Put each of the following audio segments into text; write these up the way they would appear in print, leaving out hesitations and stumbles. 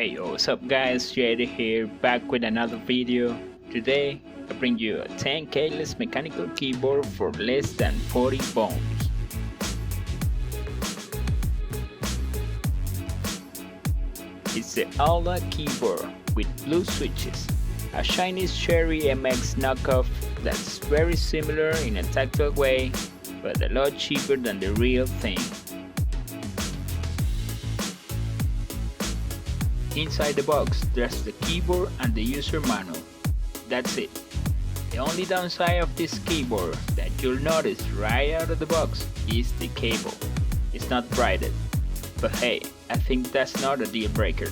Hey, what's up guys, JD here, back with another video. Today I bring you a 10 keyless mechanical keyboard for less than 40 pounds. It's the Aula keyboard with blue switches, a Chinese Cherry MX knockoff that's very similar in a tactile way, but a lot cheaper than the real thing. Inside the box, there's the keyboard and the user manual. That's it. The only downside of this keyboard that you'll notice right out of the box is the cable. It's not braided, but hey, I think that's not a deal breaker.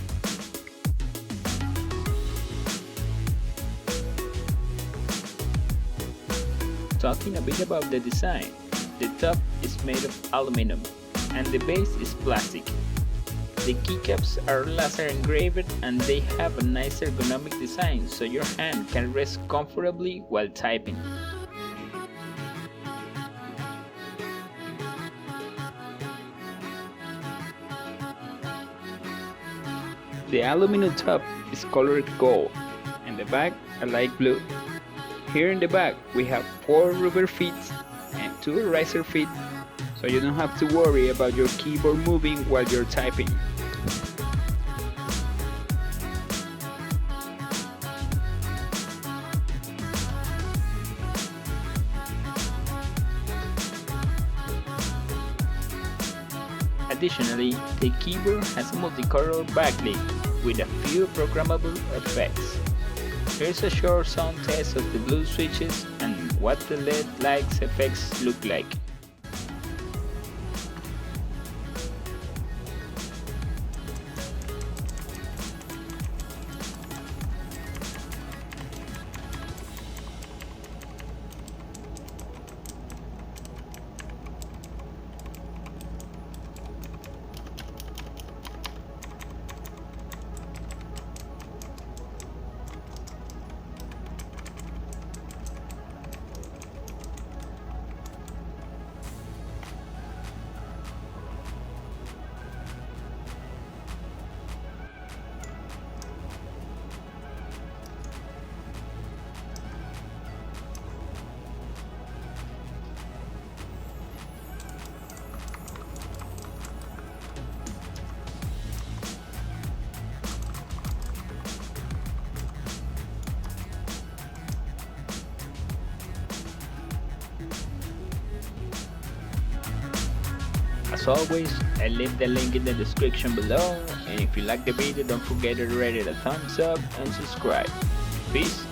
Talking a bit about the design, the top is made of aluminum and the base is plastic. The keycaps are laser engraved and they have a nice ergonomic design so your hand can rest comfortably while typing. The aluminum top is colored gold and the back a light blue. Here in the back we have 4 rubber feet and 2 riser feet, so you don't have to worry about your keyboard moving while you're typing. Additionally, the keyboard has a multicolor backlit with a few programmable effects. Here's a short sound test of the blue switches and what the LED lights effects look like. As always, I leave the link in the description below, and if you like the video, don't forget to rate it a thumbs up and subscribe. Peace!